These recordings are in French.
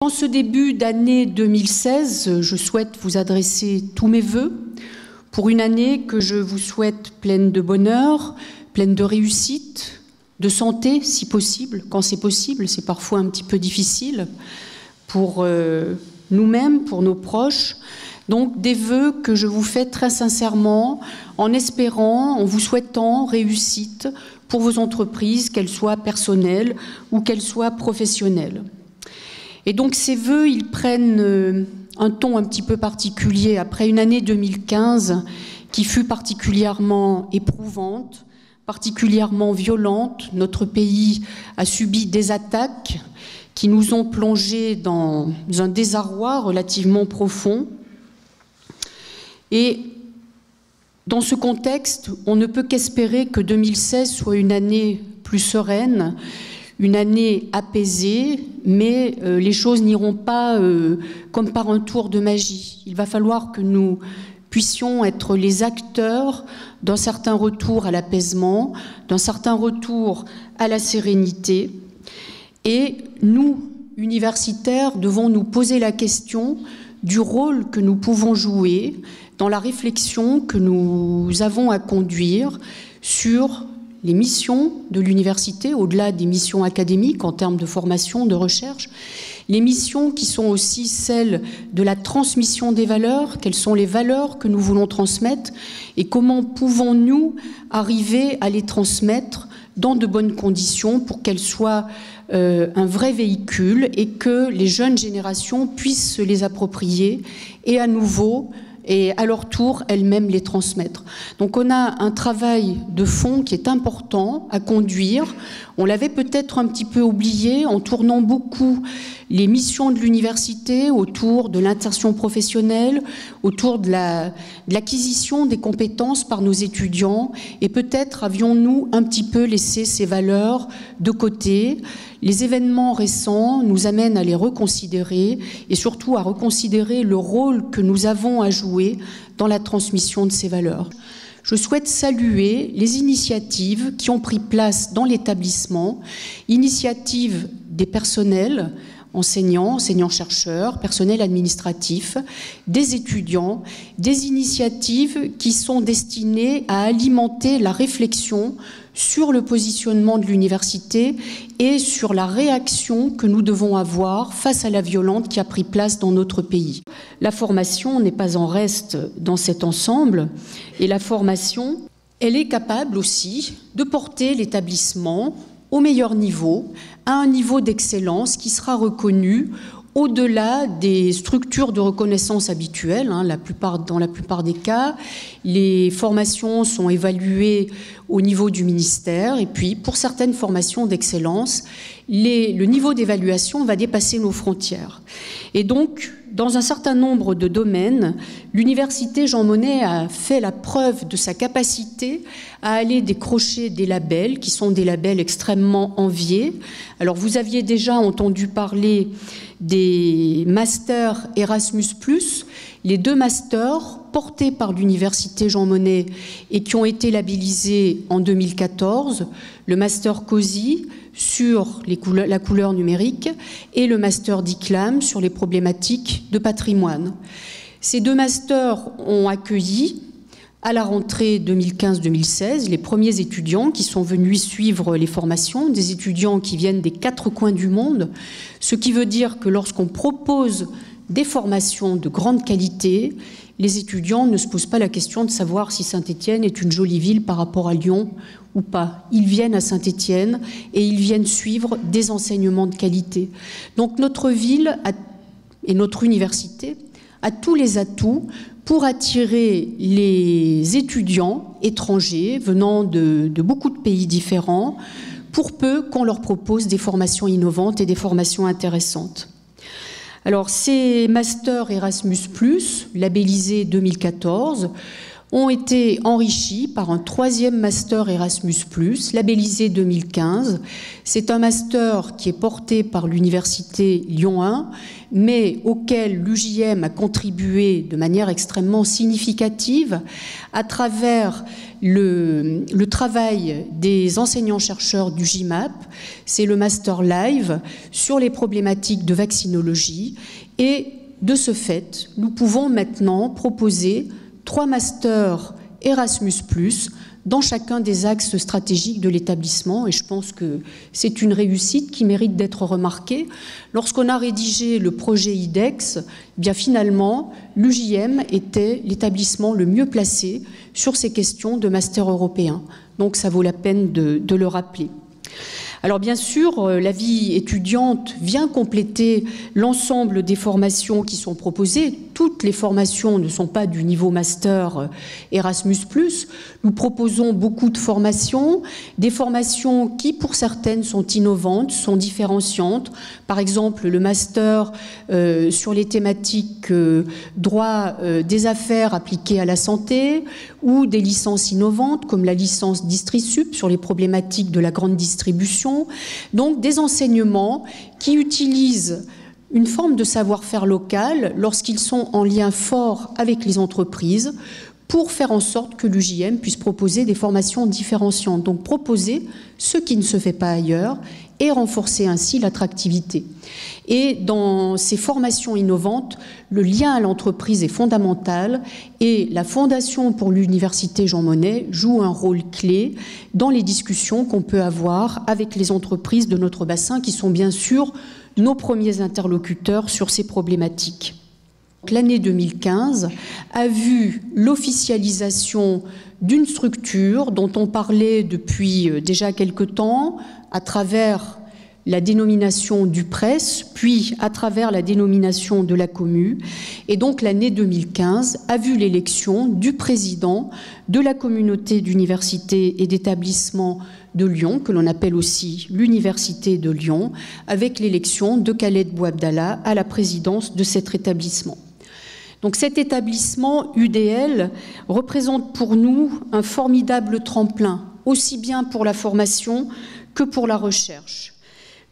En ce début d'année 2016, je souhaite vous adresser tous mes vœux pour une année que je vous souhaite pleine de bonheur, pleine de réussite, de santé si possible. Quand c'est possible, c'est parfois un petit peu difficile pour nous-mêmes, pour nos proches. Donc des vœux que je vous fais très sincèrement, en espérant, en vous souhaitant réussite pour vos entreprises, qu'elles soient personnelles ou qu'elles soient professionnelles. Et donc ces vœux, ils prennent un ton un petit peu particulier après une année 2015 qui fut particulièrement éprouvante, particulièrement violente. Notre pays a subi des attaques qui nous ont plongés dans un désarroi relativement profond. Et dans ce contexte, on ne peut qu'espérer que 2016 soit une année plus sereine, une année apaisée, mais les choses n'iront pas comme par un tour de magie. Il va falloir que nous puissions être les acteurs d'un certain retour à l'apaisement, d'un certain retour à la sérénité. Et nous, universitaires, devons nous poser la question du rôle que nous pouvons jouer dans la réflexion que nous avons à conduire sur les missions de l'université, au-delà des missions académiques en termes de formation, de recherche, les missions qui sont aussi celles de la transmission des valeurs, quelles sont les valeurs que nous voulons transmettre et comment pouvons-nous arriver à les transmettre dans de bonnes conditions pour qu'elles soient un vrai véhicule et que les jeunes générations puissent se les approprier et à nouveau et à leur tour elles-mêmes les transmettre. Donc on a un travail de fond qui est important à conduire. On l'avait peut-être un petit peu oublié en tournant beaucoup les missions de l'université autour de l'insertion professionnelle, autour de l'acquisition des compétences par nos étudiants, et peut-être avions-nous un petit peu laissé ces valeurs de côté. Les événements récents nous amènent à les reconsidérer et surtout à reconsidérer le rôle que nous avons à jouer dans la transmission de ces valeurs. Je souhaite saluer les initiatives qui ont pris place dans l'établissement, initiatives des personnels, enseignants, enseignants-chercheurs, personnel administratif, des étudiants, des initiatives qui sont destinées à alimenter la réflexion sur le positionnement de l'université et sur la réaction que nous devons avoir face à la violence qui a pris place dans notre pays. La formation n'est pas en reste dans cet ensemble et la formation, elle est capable aussi de porter l'établissement au meilleur niveau, à un niveau d'excellence qui sera reconnu au-delà des structures de reconnaissance habituelles. Dans la plupart des cas, les formations sont évaluées au niveau du ministère et puis pour certaines formations d'excellence, le niveau d'évaluation va dépasser nos frontières. Et donc, dans un certain nombre de domaines, l'université Jean Monnet a fait la preuve de sa capacité à aller décrocher des labels qui sont des labels extrêmement enviés. Alors vous aviez déjà entendu parler des masters Erasmus+, les 2 masters portés par l'université Jean Monnet et qui ont été labellisés en 2014, le master COSI sur la couleur numérique et le master DICLAM sur les problématiques de patrimoine. Ces 2 masters ont accueilli à la rentrée 2015-2016 les premiers étudiants qui sont venus suivre les formations, des étudiants qui viennent des 4 coins du monde, ce qui veut dire que lorsqu'on propose des formations de grande qualité, les étudiants ne se posent pas la question de savoir si Saint-Étienne est une jolie ville par rapport à Lyon ou pas. Ils viennent à Saint-Étienne et ils viennent suivre des enseignements de qualité. Donc notre ville et notre université a tous les atouts pour attirer les étudiants étrangers venant de beaucoup de pays différents, pour peu qu'on leur propose des formations innovantes et des formations intéressantes. Alors, ces masters Erasmus+, labellisés 2014, ont été enrichis par un 3e master Erasmus+, labellisé 2015. C'est un master qui est porté par l'université Lyon 1, mais auquel l'UJM a contribué de manière extrêmement significative à travers le travail des enseignants-chercheurs du JIMAP. C'est le Master Live sur les problématiques de vaccinologie. Et de ce fait, nous pouvons maintenant proposer 3 masters Erasmus+, dans chacun des axes stratégiques de l'établissement, et je pense que c'est une réussite qui mérite d'être remarquée. Lorsqu'on a rédigé le projet IDEX, bien finalement, l'UJM était l'établissement le mieux placé sur ces questions de master européen. Donc ça vaut la peine de le rappeler. Alors bien sûr, la vie étudiante vient compléter l'ensemble des formations qui sont proposées. Toutes les formations ne sont pas du niveau master Erasmus+. Nous proposons beaucoup de formations, des formations qui, pour certaines, sont innovantes, sont différenciantes. Par exemple, le master sur les thématiques droit des affaires appliquées à la santé, ou des licences innovantes, comme la licence Distri-Sup sur les problématiques de la grande distribution. Donc des enseignements qui utilisent une forme de savoir-faire local lorsqu'ils sont en lien fort avec les entreprises pour faire en sorte que l'UJM puisse proposer des formations différenciantes. Donc proposer ce qui ne se fait pas ailleurs et renforcer ainsi l'attractivité. Et dans ces formations innovantes, le lien à l'entreprise est fondamental et la Fondation pour l'Université Jean Monnet joue un rôle clé dans les discussions qu'on peut avoir avec les entreprises de notre bassin qui sont bien sûr nos premiers interlocuteurs sur ces problématiques. L'année 2015 a vu l'officialisation d'une structure dont on parlait depuis déjà quelque temps à travers la dénomination du PRES, puis à travers la dénomination de la Commu. Et donc l'année 2015 a vu l'élection du président de la communauté d'universités et d'établissements de Lyon, que l'on appelle aussi l'Université de Lyon, avec l'élection de Khaled Bouabdallah à la présidence de cet établissement. Donc cet établissement UDL représente pour nous un formidable tremplin, aussi bien pour la formation que pour la recherche.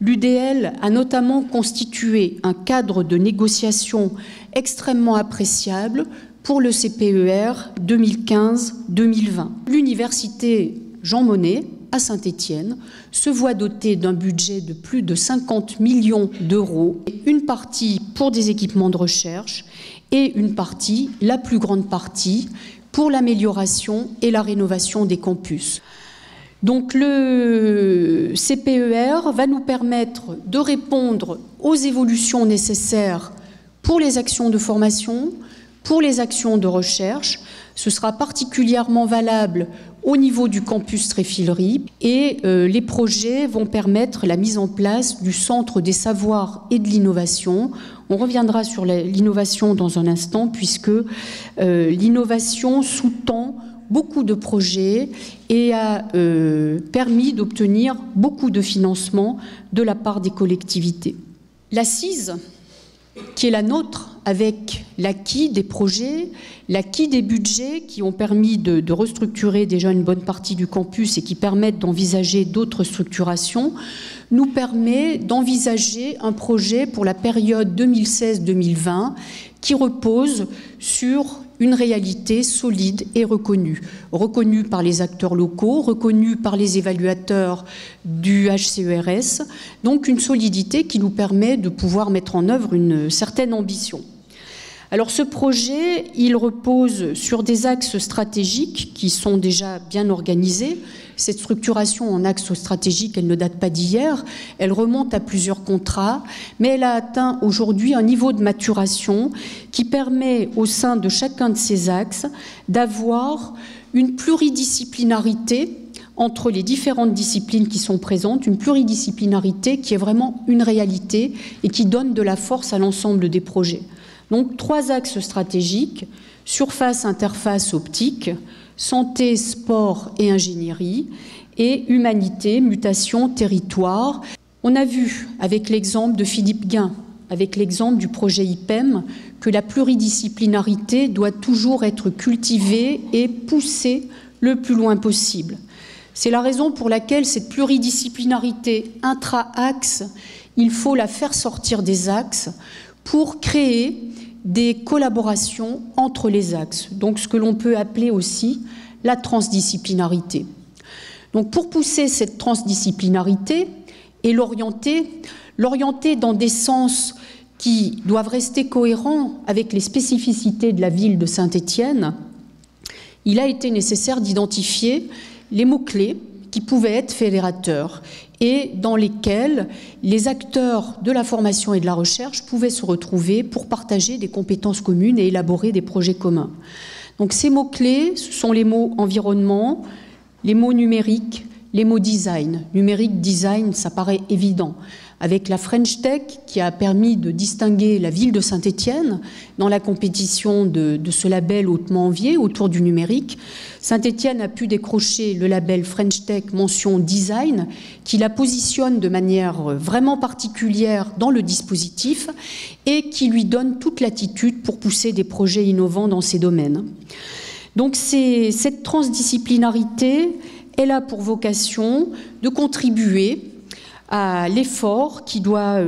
L'UDL a notamment constitué un cadre de négociation extrêmement appréciable pour le CPER 2015-2020. L'université Jean Monnet à Saint-Étienne se voit dotée d'un budget de plus de 50 millions d'euros, une partie pour des équipements de recherche et une partie, la plus grande partie, pour l'amélioration et la rénovation des campus. Donc le CPER va nous permettre de répondre aux évolutions nécessaires pour les actions de formation, pour les actions de recherche. Ce sera particulièrement valable au niveau du campus Tréfilerie et les projets vont permettre la mise en place du Centre des savoirs et de l'innovation. On reviendra sur l'innovation dans un instant puisque l'innovation sous-tend beaucoup de projets et a permis d'obtenir beaucoup de financement de la part des collectivités. L'assise, qui est la nôtre, avec l'acquis des projets, l'acquis des budgets qui ont permis de restructurer déjà une bonne partie du campus et qui permettent d'envisager d'autres structurations, nous permet d'envisager un projet pour la période 2016-2020 qui repose sur une réalité solide et reconnue par les acteurs locaux, reconnue par les évaluateurs du HCERS, donc une solidité qui nous permet de pouvoir mettre en œuvre une certaine ambition. Alors ce projet, il repose sur des axes stratégiques qui sont déjà bien organisés. Cette structuration en axes stratégiques, elle ne date pas d'hier, elle remonte à plusieurs contrats, mais elle a atteint aujourd'hui un niveau de maturation qui permet au sein de chacun de ces axes d'avoir une pluridisciplinarité entre les différentes disciplines qui sont présentes, une pluridisciplinarité qui est vraiment une réalité et qui donne de la force à l'ensemble des projets. Donc 3 axes stratégiques, surface, interface, optique, santé, sport et ingénierie, et humanité, mutation, territoire. On a vu avec l'exemple de Philippe Guin, avec l'exemple du projet IPEM, que la pluridisciplinarité doit toujours être cultivée et poussée le plus loin possible. C'est la raison pour laquelle cette pluridisciplinarité intra-axe, il faut la faire sortir des axes pour créer des collaborations entre les axes, donc ce que l'on peut appeler aussi la transdisciplinarité. Donc pour pousser cette transdisciplinarité et l'orienter dans des sens qui doivent rester cohérents avec les spécificités de la ville de Saint-Étienne, il a été nécessaire d'identifier les mots-clés qui pouvaient être fédérateurs et dans lesquels les acteurs de la formation et de la recherche pouvaient se retrouver pour partager des compétences communes et élaborer des projets communs. Donc ces mots-clés, ce sont les mots environnement, les mots numériques, les mots design. Numérique, design, ça paraît évident. Avec la French Tech qui a permis de distinguer la ville de Saint-Étienne dans la compétition de ce label hautement envié autour du numérique, Saint-Étienne a pu décrocher le label French Tech mention design qui la positionne de manière vraiment particulière dans le dispositif et qui lui donne toute latitude pour pousser des projets innovants dans ces domaines. Donc cette transdisciplinarité, elle a pour vocation de contribuer à l'effort qui doit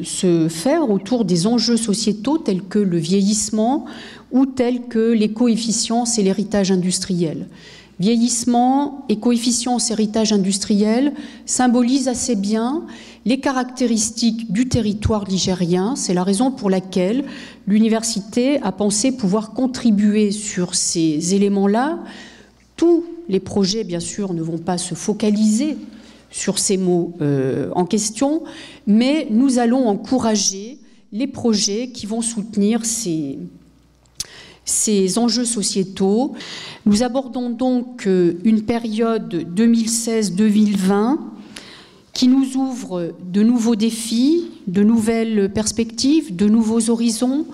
se faire autour des enjeux sociétaux tels que le vieillissement ou tels que les coefficience et l'héritage industriel. Vieillissement et coefficience héritage industriel symbolisent assez bien les caractéristiques du territoire ligérien. C'est la raison pour laquelle l'université a pensé pouvoir contribuer sur ces éléments-là. Tous les projets, bien sûr, ne vont pas se focaliser sur ces mots en question, mais nous allons encourager les projets qui vont soutenir ces enjeux sociétaux. Nous abordons donc une période 2016-2020 qui nous ouvre de nouveaux défis, de nouvelles perspectives, de nouveaux horizons,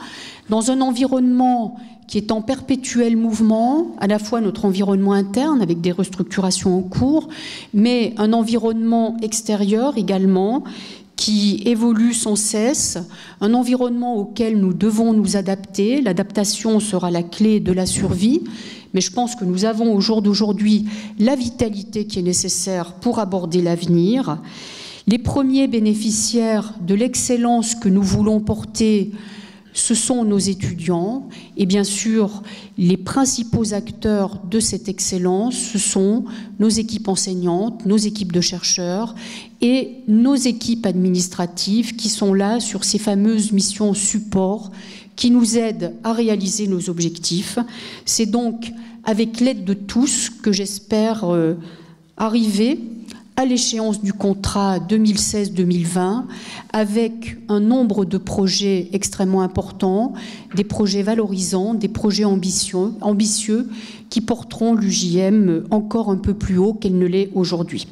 dans un environnement qui est en perpétuel mouvement, à la fois notre environnement interne avec des restructurations en cours, mais un environnement extérieur également qui évolue sans cesse, un environnement auquel nous devons nous adapter. L'adaptation sera la clé de la survie, mais je pense que nous avons au jour d'aujourd'hui la vitalité qui est nécessaire pour aborder l'avenir. Les premiers bénéficiaires de l'excellence que nous voulons porter, ce sont nos étudiants et bien sûr les principaux acteurs de cette excellence, ce sont nos équipes enseignantes, nos équipes de chercheurs et nos équipes administratives qui sont là sur ces fameuses missions support qui nous aident à réaliser nos objectifs. C'est donc avec l'aide de tous que j'espère arriver à l'échéance du contrat 2016-2020 avec un nombre de projets extrêmement importants, des projets valorisants, des projets ambitieux qui porteront l'UJM encore un peu plus haut qu'elle ne l'est aujourd'hui.